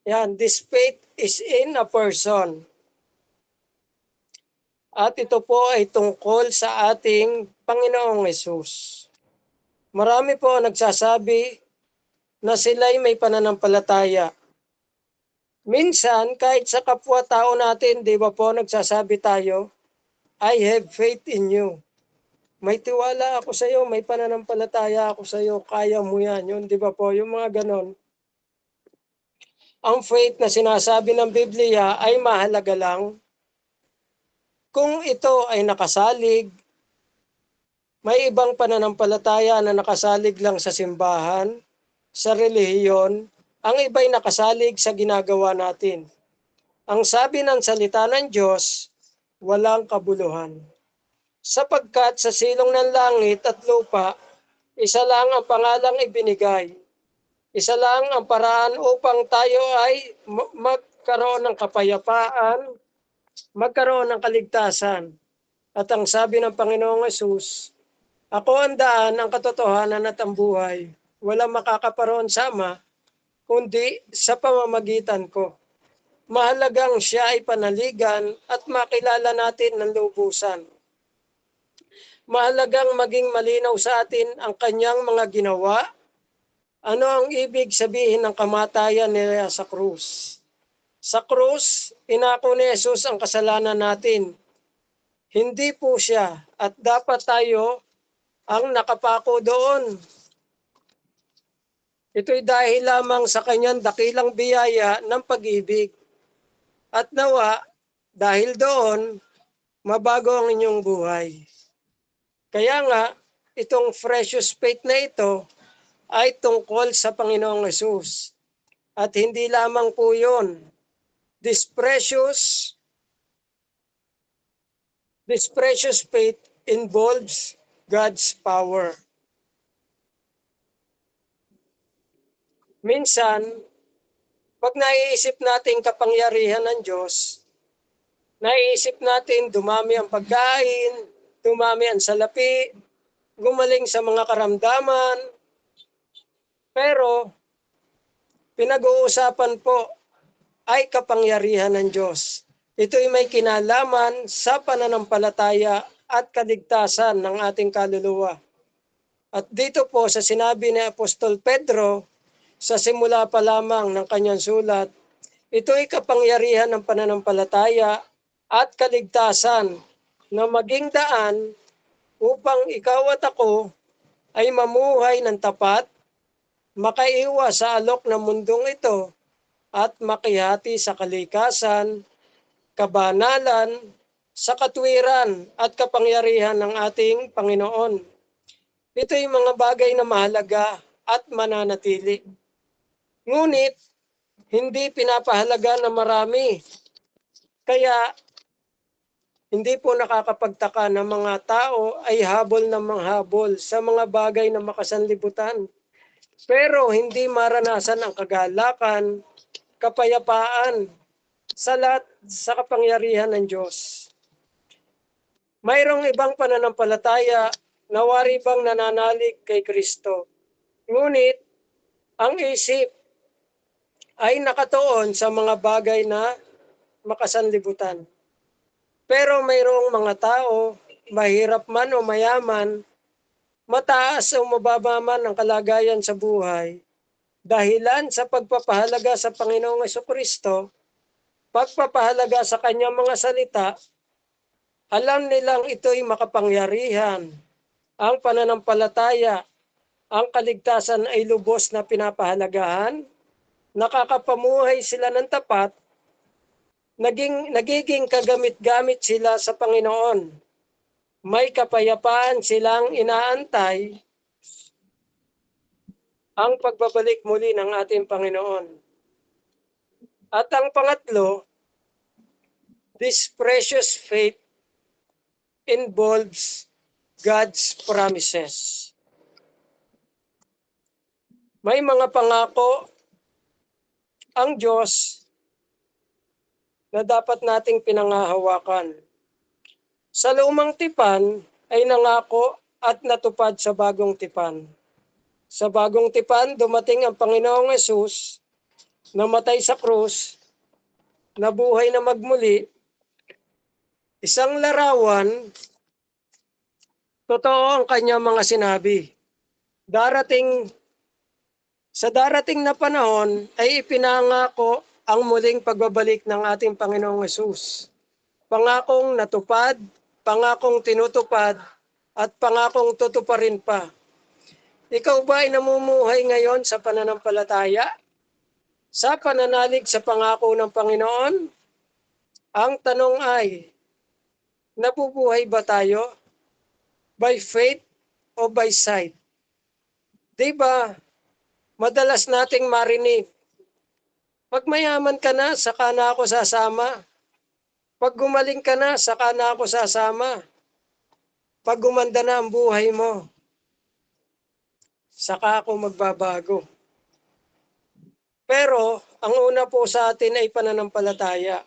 Yan, this faith is in a person. At ito po ay tungkol sa ating Panginoong Hesus. Marami po nagsasabi na sila'y may pananampalataya. Minsan, kahit sa kapwa-tao natin, di ba po nagsasabi tayo, I have faith in you. may tiwala ako sa iyo, may pananampalataya ako sa iyo, kaya mo yan. Yun, di ba po? Yung mga ganon. Ang faith na sinasabi ng Biblia ay mahalaga lang kung ito ay nakasalig. May ibang pananampalataya na nakasalig lang sa simbahan, sa relihiyon, ang iba'y nakasalig sa ginagawa natin. Ang sabi ng salita ng Diyos, walang kabuluhan. Sapagkat sa silong ng langit at lupa, isa lang ang pangalang ibinigay. Isa lang ang paraan upang tayo ay magkaroon ng kapayapaan, magkaroon ng kaligtasan. At ang sabi ng Panginoong Hesus, ako ang daan, ang katotohanan at ang buhay. Walang makakaparoon sa Ama, kundi sa pamamagitan ko. Mahalagang siya ay panaligan at makilala natin ng lubusan. Mahalagang maging malinaw sa atin ang kanyang mga ginawa. Ano ang ibig sabihin ng kamatayan niya sa krus? Sa krus, inako ni Jesus ang kasalanan natin. Hindi po siya at dapat tayo ang nakapako doon. Ito'y dahil lamang sa kanyang dakilang biyaya ng pag-ibig. At nawa, dahil doon, mabago ang inyong buhay. Kaya nga, itong precious faith na ito ay tungkol sa Panginoong Hesus. At hindi lamang po yun. This precious faith involves God's power. Minsan, pag naiisip natin kapangyarihan ng Diyos, naiisip natin dumami ang pagkain, dumami ang salapi, gumaling sa mga karamdaman. Pero, pinag-uusapan po ay kapangyarihan ng Diyos. Ito'y may kinalaman sa pananampalataya at kaligtasan ng ating kaluluwa. At dito po sa sinabi ni Apostol Pedro, sa simula pa lamang ng kanyang sulat, ito'y kapangyarihan ng pananampalataya at kaligtasan na maging daan upang ikaw at ako ay mamuhay ng tapat, makaiwas sa alok ng mundong ito at makihati sa kalikasan, kabanalan, sa katwiran at kapangyarihan ng ating Panginoon. Ito'y mga bagay na mahalaga at mananatili. Ngunit, hindi pinapahalaga na marami. Kaya, hindi po nakakapagtaka na mga tao ay habol ng mga habol sa mga bagay na makasanlibutan. Pero hindi maranasan ang kagalakan, kapayapaan, sa lahat sa kapangyarihan ng Diyos. Mayroong ibang pananampalataya na wari bang nananalig kay Kristo. Ngunit, ang isip ay nakatuon sa mga bagay na makasanlibutan. Pero mayroong mga tao, mahirap man o mayaman, mataas o mababa man ang kalagayan sa buhay, dahilan sa pagpapahalaga sa Panginoong Jesucristo, pagpapahalaga sa kanyang mga salita, alam nilang ito'y makapangyarihan. Ang pananampalataya, ang kaligtasan ay lubos na pinapahalagahan, nakakapamuhay sila ng tapat, nagiging kagamit-gamit sila sa Panginoon. May kapayapaan silang inaantay ang pagbabalik muli ng ating Panginoon. At ang pangatlo, this precious faith involves God's promises. May mga pangako ang Diyos na dapat nating pinangahawakan. Sa lumang tipan ay nangako at natupad sa bagong tipan. Sa bagong tipan, dumating ang Panginoong Hesus, namatay sa krus, nabuhay na magmuli, isang larawan, totoo ang kanyang mga sinabi. Sa darating na panahon ay ipinangako ang muling pagbabalik ng ating Panginoong Hesus. Pangakong natupad, pangakong tinutupad, at pangakong tutuparin pa. Ikaw ba ay namumuhay ngayon sa pananampalataya? Sa pananalig sa pangako ng Panginoon? Ang tanong ay, nabubuhay ba tayo? By faith o by sight? Diba, madalas nating marinig, pag mayaman ka na, saka na ako sasama. Pag gumaling ka na, saka na ako sasama. Pag gumanda na ang buhay mo, saka ako magbabago. Pero, ang una po sa atin ay pananampalataya.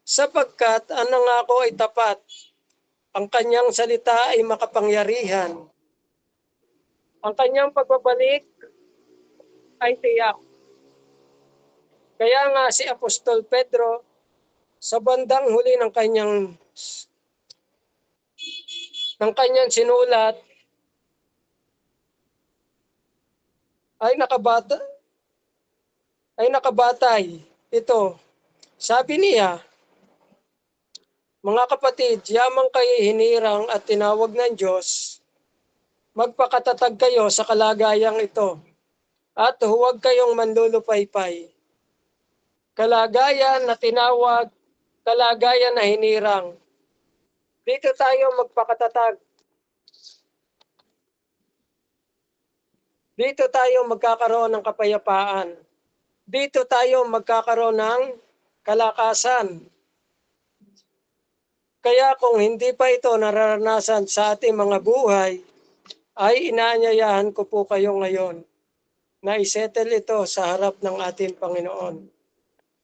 Sapagkat ang nangako ay tapat, ang kanyang salita ay makapangyarihan. Ang kanyang pagbabalik ay tiyak. Kaya nga si Apostol Pedro, sa bandang huli ng kanyang sinulat, ay nakabatay ito. Sabi niya, mga kapatid, yamang kayo hinirang at tinawag ng Diyos, magpakatatag kayo sa kalagayang ito at huwag kayong manlulupaypay. Kalagayan na tinawag, kalagayan na hinirang. Dito tayo magpakatatag. Dito tayo magkakaroon ng kapayapaan. Dito tayo magkakaroon ng kalakasan. Kaya kung hindi pa ito nararanasan sa ating mga buhay, ay inaanyayahan ko po kayo ngayon na isettle ito sa harap ng ating Panginoon.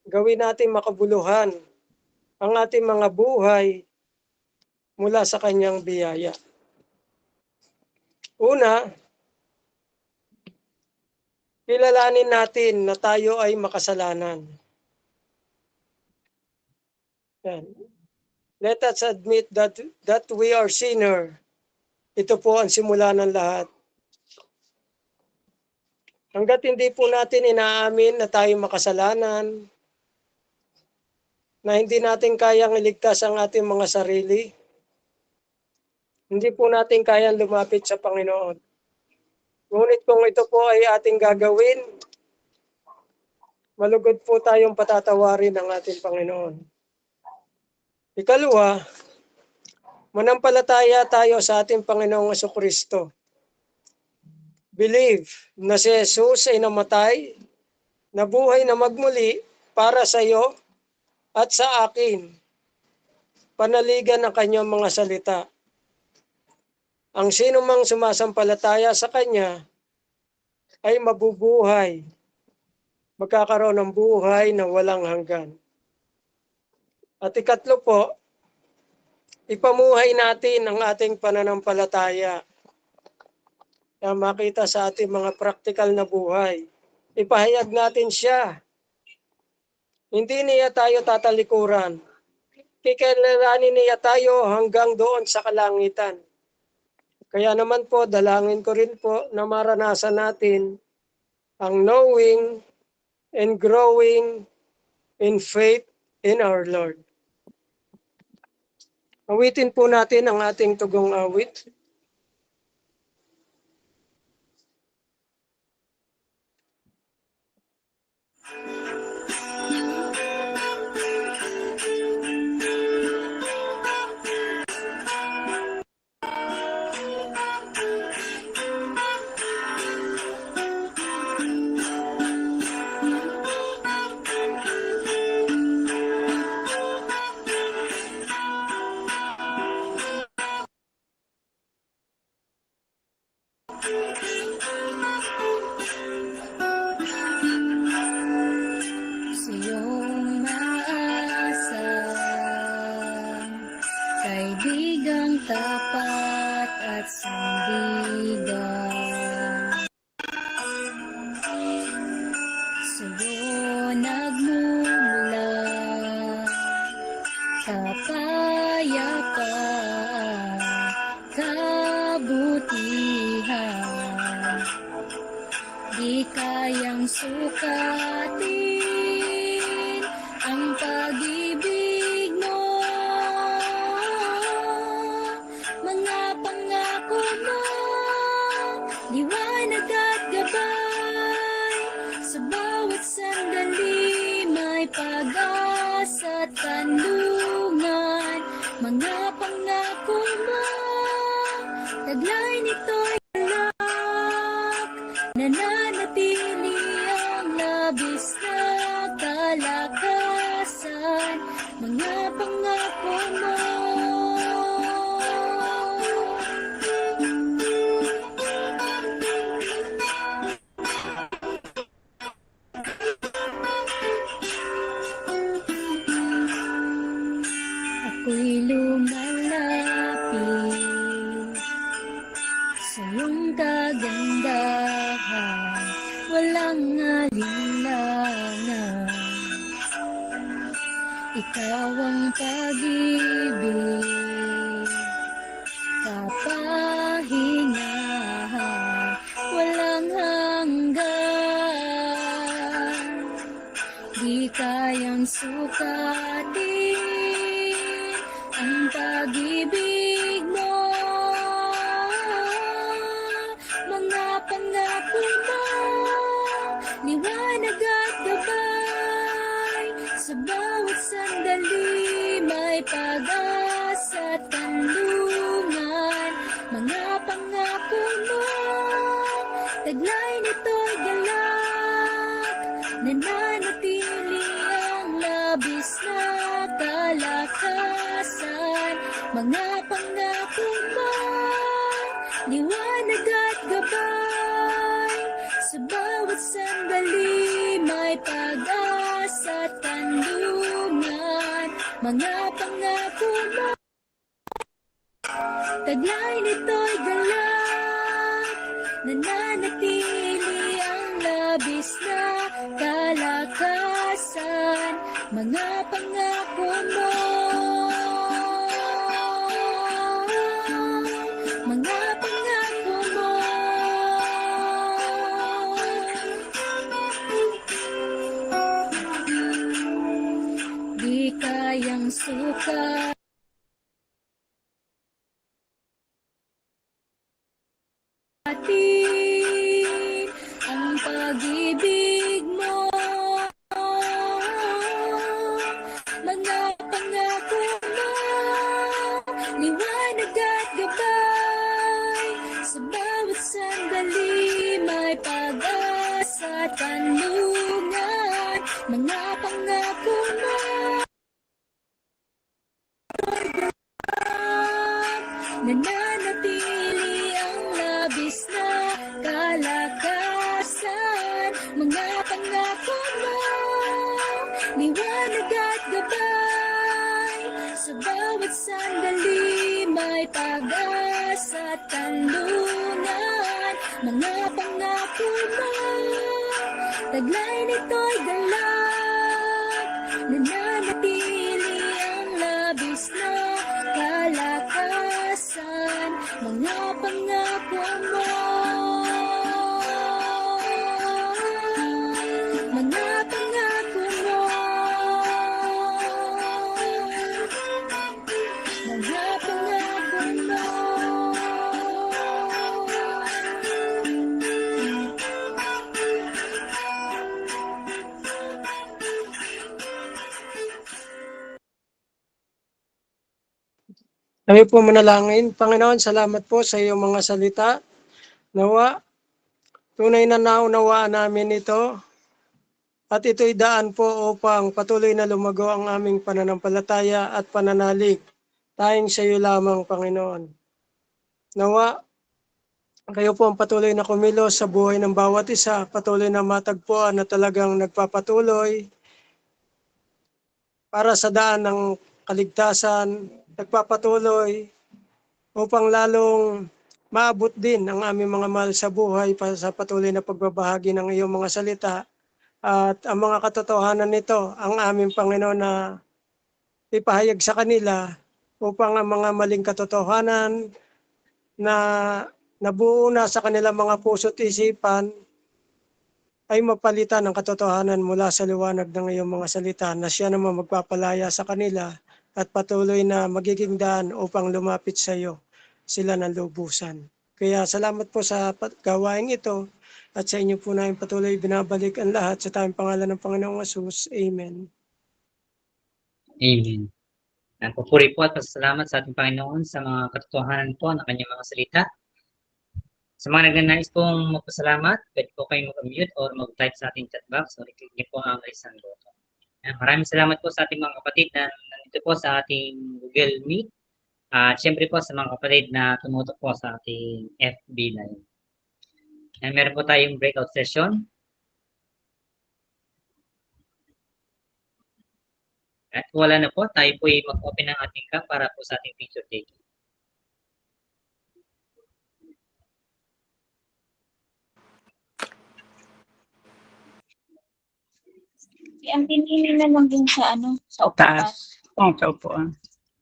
Gawin natin makabuluhan ang ating mga buhay mula sa kanyang biyaya. Una, kilalanin natin na tayo ay makasalanan. Yan. Let us admit that we are sinner. Ito po ang simula ng lahat. Hanggat hindi po natin inaamin na tayo makasalanan, na hindi natin kayang iligtas ang ating mga sarili, hindi po natin kayang lumapit sa Panginoon. Ngunit kung ito po ay ating gagawin, malugod po tayong patatawarin ng ating Panginoon. Ikalawa, manampalataya tayo sa ating Panginoong Jesucristo. Believe na si Jesus ay namatay, nabuhay na magmuli para sa iyo at sa akin. Panaligan ng kanyang mga salita. Ang sino mang sumasampalataya sa kanya ay mabubuhay. Magkakaroon ng buhay na walang hanggan. At ikatlo po, ipamuhay natin ang ating pananampalataya na makita sa ating mga praktikal na buhay. Ipahayag natin siya. Hindi niya tayo tatalikuran. Kikilalanin niya tayo hanggang doon sa kalangitan. Kaya naman po, dalangin ko rin po na maranasan natin ang knowing and growing in faith in our Lord. Awitin po natin ang ating tugong awit. Siyong maasang kaibigang tapat at sandigan. Sa'yo nagmumula kapayapaan, kabutihan, di kayang sukatin ang pag-ibig mo. Mga pangarap nananatili ang labis na kalakasan, mga pangako mo. Ako'y lumalapit sa iyong kagandahan, walang alinlangan. Ikaw ang pag-ibig, kapahingahan, walang hanggan. Di kayang sukatin ang pag-ibig mo, mga pangako mo, liwanag at gabay. Sa bawat sandali may pag-asa at kanlungan, mga pangako mo, taglay nito'y galak, nananatili ang labis na kalakasan, mga pangako mo, liwanag at gabay. Sa bawat sandali may pag-asa at kanlungan, mga pangako mo, taglay nito'y galak, nananatili ang labis na kalakasan, mga pangako mo, mga pangako mo. Di kayang sukat ang pag-ibig mo, mga pangako mo, liwanag at gabay. Sa bawat sandali may pag-asa at kanlungan, mga pangako mo, nananatili ang labis na kalakasan, mga pangako mo, liwanag at gabay. Sa bawat sandali may pag-asa at kanlungan, mga pangako mo, taglay nito'y galak, nananatili ang labis na kalakasan, mga pangako mo, mga pangako mo, mga pangako mo. Kami po manalangin. Panginoon, salamat po sa iyong mga salita. Nawa, tunay na naunawaan namin ito. At ito'y daan po upang patuloy na lumago ang aming pananampalataya at pananalig. Tayong sa iyo lamang, Panginoon. Nawa, kayo po ang patuloy na kumilos sa buhay ng bawat isa. Patuloy na matagpuan na talagang nagpapatuloy para sa daan ng kaligtasan, nagpapatuloy upang lalong maabot din ang aming mga mahal sa buhay para sa patuloy na pagbabahagi ng iyong mga salita at ang mga katotohanan nito ang aming Panginoon na ipahayag sa kanila upang ang mga maling katotohanan na nabuo na sa kanilang mga puso't isipan ay mapalitan ng katotohanan mula sa liwanag ng iyong mga salita na siya naman magpapalaya sa kanila at patuloy na magiging daan upang lumapit sa iyo sila ng lubusan. Kaya salamat po sa gawain ito at sa inyo po namin patuloy binabalik ang lahat sa tayong pangalan ng Panginoong Hesus. Amen. Amen. Nagpupuri po at pasalamat sa ating Panginoon sa mga katotohanan po ng kanyang mga salita. Sa mga nagnanais pong magpasalamat, pwede po kayong mag-mute or mag-type sa ating chat box or i-click niyo po ang isang button. Maraming salamat po sa ating mga kapatid na nandito po sa ating Google Meet. At syempre po sa mga kapatid na tumutok po sa ating FB Live. Meron po tayong breakout session. At kung wala na po, tayo po ay mag-open ng ating cam para po sa ating picture taking. Ang pinili na lang din sa ano, sa upuan. Taas. Sa upuan.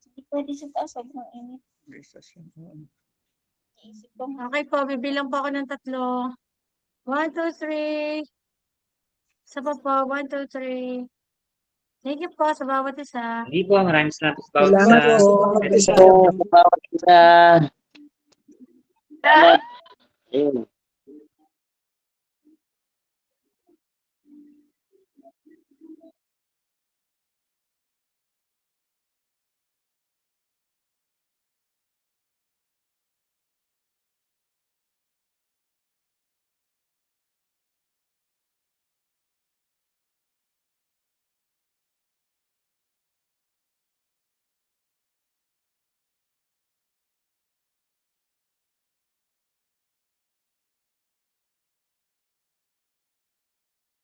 Hindi pwede sa taas, wag ng init. Iisip ko nga. Okay po, bibilang po ako ng 3. 1, 2, 3. Isa pa po, 1, 2, 3. Thank you po sa bawat isa. Hindi po, maraming salamat po sa bawat Salamat po sa isa. bawat isa. Ayun.